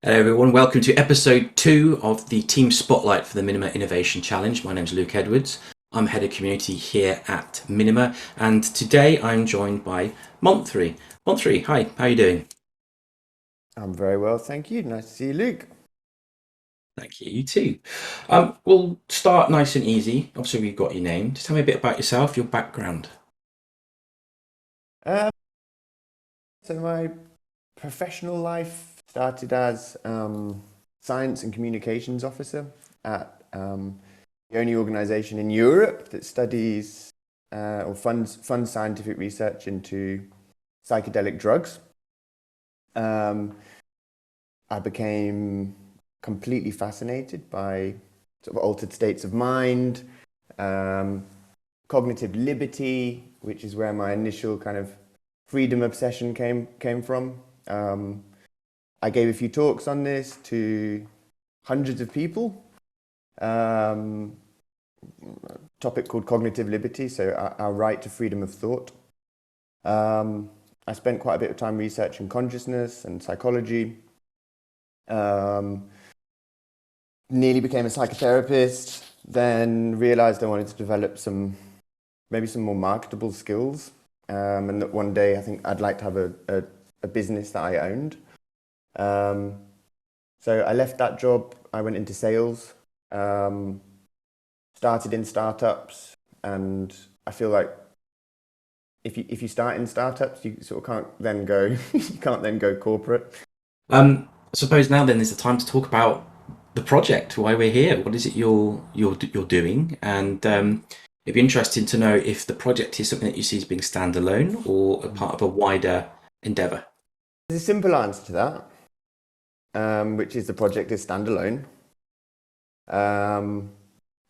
Hello everyone, welcome to episode 2 of the Team Spotlight for the Minima Innovation Challenge. My name's Luke Edwards. I'm Head of Community here at Minima, and today I'm joined by Monthrie. Monthrie, hi, how are you doing? I'm very well, thank you. Nice to see you, Luke. Thank you, you too. We'll start nice and easy. Obviously we've got your name. Just tell me a bit about yourself, your background. Um, so my professional life started as science and communications officer at the only organization in Europe that studies or funds scientific research into psychedelic drugs. Um, I became completely fascinated by sort of altered states of mind, um, cognitive liberty, which is where my initial kind of freedom obsession came from. I gave a few talks on this to hundreds of people. Um, Topic called cognitive liberty, so our right to freedom of thought. I spent quite a bit of time researching consciousness and psychology. Um, Nearly became a psychotherapist, then realized I wanted to develop maybe some more marketable skills. And that one day I think I'd like to have a business that I owned. Um, so I left that job, I went into sales, started in startups, and I feel like if you start in startups, you sort of can't then go you can't then go corporate. I suppose now then is the time to talk about the project, why we're here. What is it you're doing? And it'd be interesting to know if the project is something that you see as being standalone or a part of a wider endeavour. There's a simple answer to that, which is the project is standalone. Um,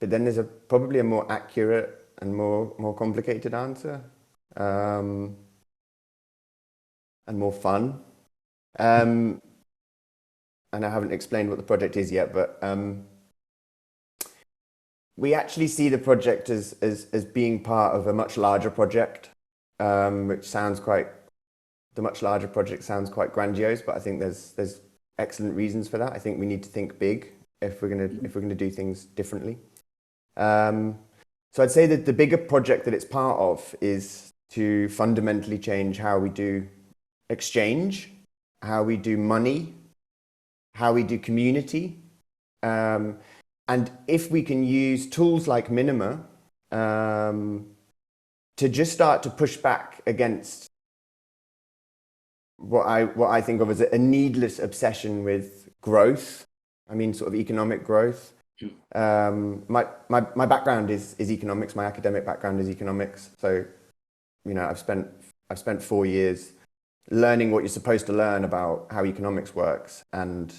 but then there's probably a more accurate and more complicated answer, um, and more fun. Um, and I haven't explained what the project is yet, but we actually see the project as being part of a much larger project, which sounds quite. The much larger project sounds quite grandiose, but I think there's excellent reasons for that. I think we need to think big if we're gonna do things differently. Um, so I'd say that the bigger project that it's part of is to fundamentally change how we do exchange, how we do money, how we do community. Um, and if we can use tools like Minima to just start to push back against what I think of as a needless obsession with growth. I mean, sort of economic growth. My background is economics. My academic background is economics. So, I've spent 4 years learning what you're supposed to learn about how economics works, and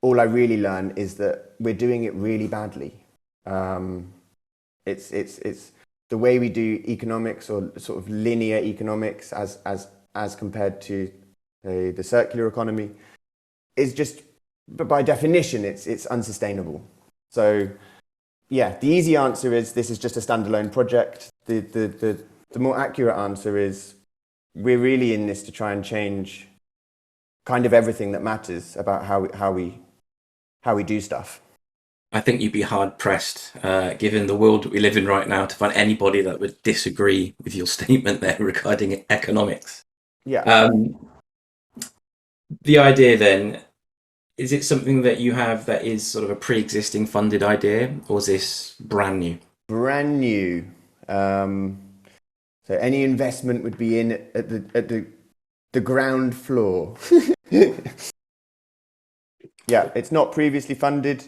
all I really learn is that we're doing it really badly. Um, it's the way we do economics, or sort of linear economics, as compared to the circular economy, is just, but by definition, it's unsustainable. So yeah, the easy answer is this is just a standalone project. The more accurate answer is we're really in this to try and change kind of everything that matters about how we do stuff. I think you'd be hard pressed, given the world that we live in right now, to find anybody that would disagree with your statement there regarding economics. Yeah, Um, the idea then, is it something that you have that is sort of a pre-existing funded idea, or is this brand new? brand new. Um, so any investment would be in at the ground floor. Yeah, it's not previously funded.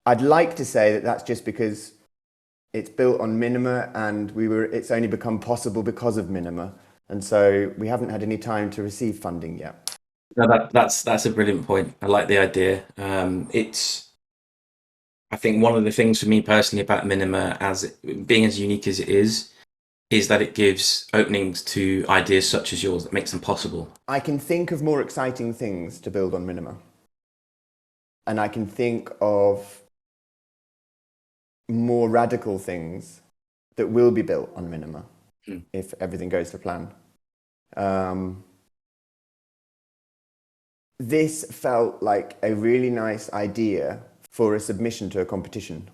I'd like to say that that's just because it's built on Minima, and it's only become possible because of Minima, and so we haven't had any time to receive funding yet. No, that's a brilliant point. I like the idea. I think one of the things for me personally about Minima, as being as unique as it is that it gives openings to ideas such as yours that makes them possible. I can think of more exciting things to build on Minima, and I can think of more radical things that will be built on Minima Mm. if everything goes to plan. Um, this felt like a really nice idea for a submission to a competition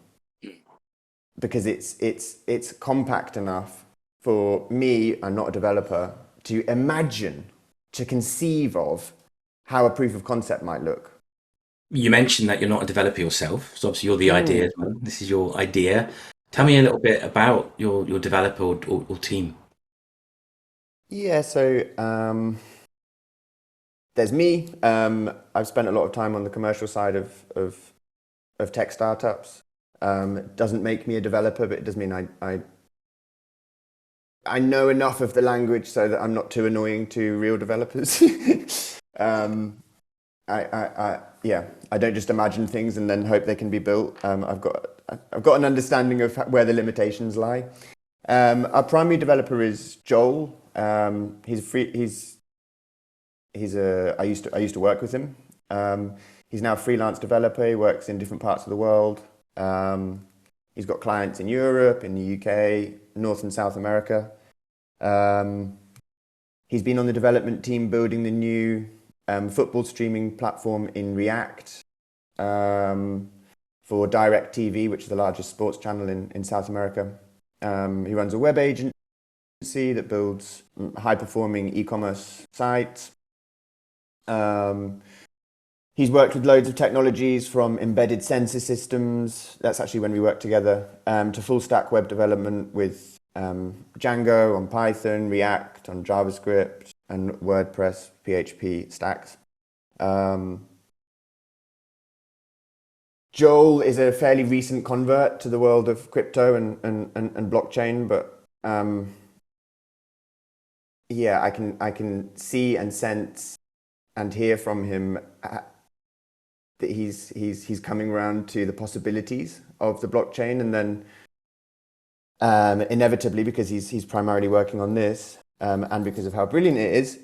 because it's compact enough for me, I'm not a developer, to imagine, to conceive of how a proof of concept might look. You mentioned that you're not a developer yourself, so obviously you're the idea Mm. as well. This is your idea. Tell me a little bit about your developer or team. Yeah, so there's me. I've spent a lot of time on the commercial side of tech startups. It doesn't make me a developer, but it does mean I know enough of the language so that I'm not too annoying to real developers. um, yeah, I don't just imagine things and then hope they can be built. I've got an understanding of where the limitations lie. Our primary developer is Joel. I used to work with him. He's now a freelance developer. He works in different parts of the world. He's got clients in Europe, in the UK, North and South America. He's been on the development team building the new football streaming platform in React for Direct TV, which is the largest sports channel in South America. He runs a web agency that builds high-performing e-commerce sites. He's worked with loads of technologies from embedded sensor systems, that's actually when we worked together, to full stack web development with Django on Python, React on JavaScript, and WordPress, PHP stacks. Joel is a fairly recent convert to the world of crypto and blockchain, but yeah, I can see and sense and hear from him that he's coming around to the possibilities of the blockchain, and then inevitably, because he's primarily working on this, and because of how brilliant it is,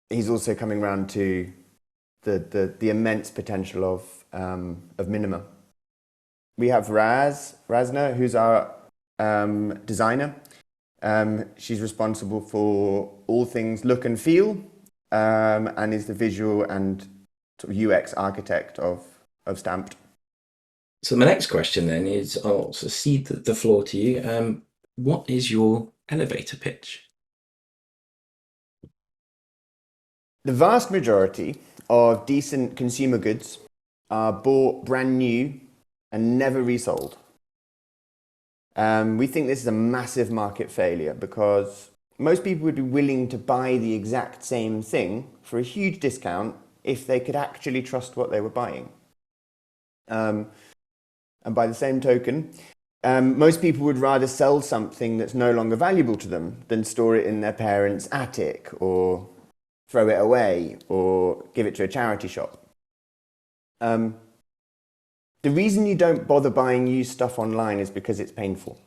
he's also coming around to the immense potential of Minima. We have Razna, who's our designer. She's responsible for all things look and feel, and is the visual and sort of UX architect of Stamped. So my next question then is, I'll sort of cede the floor to you. What is your elevator pitch? The vast majority of decent consumer goods are bought brand new and never resold. We think this is a massive market failure because most people would be willing to buy the exact same thing for a huge discount if they could actually trust what they were buying. And by the same token, most people would rather sell something that's no longer valuable to them than store it in their parents' attic or throw it away or give it to a charity shop. The reason you don't bother buying used stuff online is because it's painful.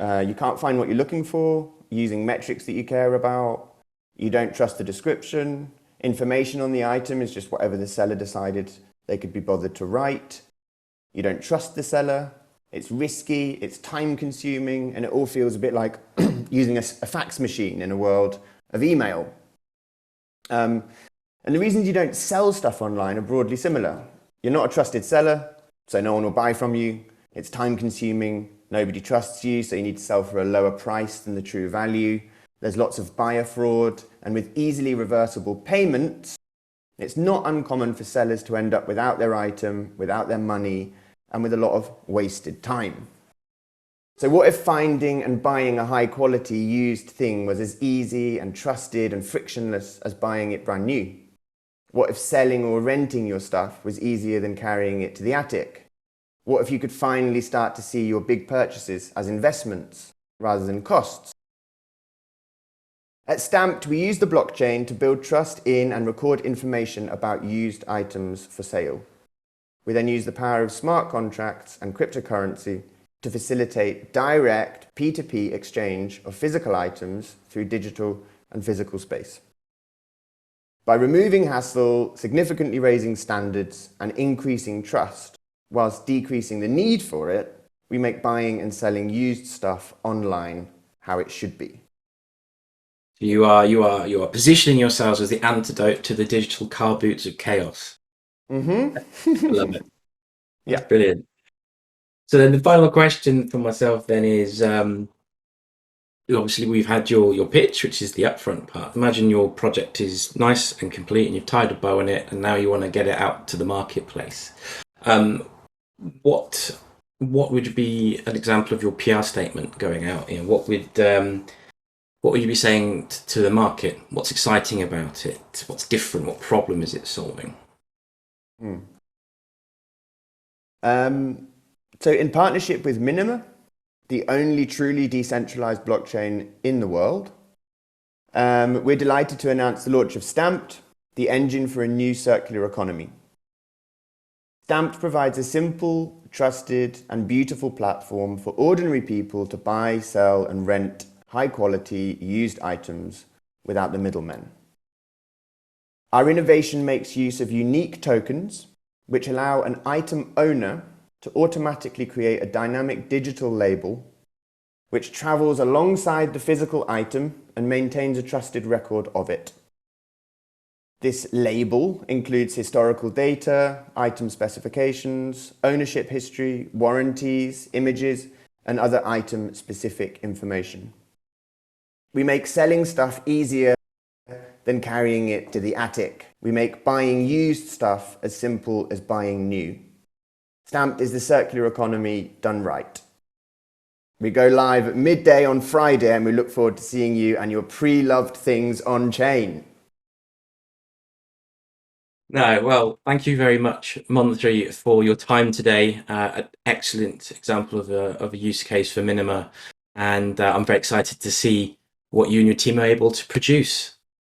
You can't find what you're looking for using metrics that you care about. You don't trust the description. Information on the item is just whatever the seller decided they could be bothered to write. You don't trust the seller. It's risky, it's time consuming, and it all feels a bit like using a fax machine in a world of email. And the reasons you don't sell stuff online are broadly similar. You're not a trusted seller, so no one will buy from you. It's time consuming, nobody trusts you, so you need to sell for a lower price than the true value. There's lots of buyer fraud, and with easily reversible payments, it's not uncommon for sellers to end up without their item, without their money, and with a lot of wasted time. So what if finding and buying a high quality used thing was as easy and trusted and frictionless as buying it brand new? What if selling or renting your stuff was easier than carrying it to the attic? What if you could finally start to see your big purchases as investments rather than costs? At Stamped, we use the blockchain to build trust in and record information about used items for sale. We then use the power of smart contracts and cryptocurrency to facilitate direct P2P exchange of physical items through digital and physical space. By removing hassle, significantly raising standards, and increasing trust, whilst decreasing the need for it, we make buying and selling used stuff online how it should be. You are positioning yourselves as the antidote to the digital car boots of chaos. I love Mm-hmm. it. That's Yeah. brilliant. So then the final question for myself then is, obviously we've had your pitch, which is the upfront part. Imagine your project is nice and complete, and you've tied a bow on it, and now you want to get it out to the marketplace. Um, what what would be an example of your PR statement going out? What would you be saying to the market? What's exciting about it? What's different? What problem is it solving? Mm. Um, so, in partnership with Minima, the only truly decentralized blockchain in the world, we're delighted to announce the launch of Stamped, the engine for a new circular economy. Stamped provides a simple, trusted, and beautiful platform for ordinary people to buy, sell, and rent high-quality used items without the middlemen. Our innovation makes use of unique tokens, which allow an item owner to automatically create a dynamic digital label which travels alongside the physical item and maintains a trusted record of it. This label includes historical data, item specifications, ownership history, warranties, images, and other item-specific information. We make selling stuff easier than carrying it to the attic. We make buying used stuff as simple as buying new. Stamped is the circular economy done right. We go live at midday on Friday, and we look forward to seeing you and your pre-loved things on chain. No, well, thank you very much, Monthrie, for your time today. An excellent example of a use case for Minima, and I'm very excited to see what you and your team are able to produce.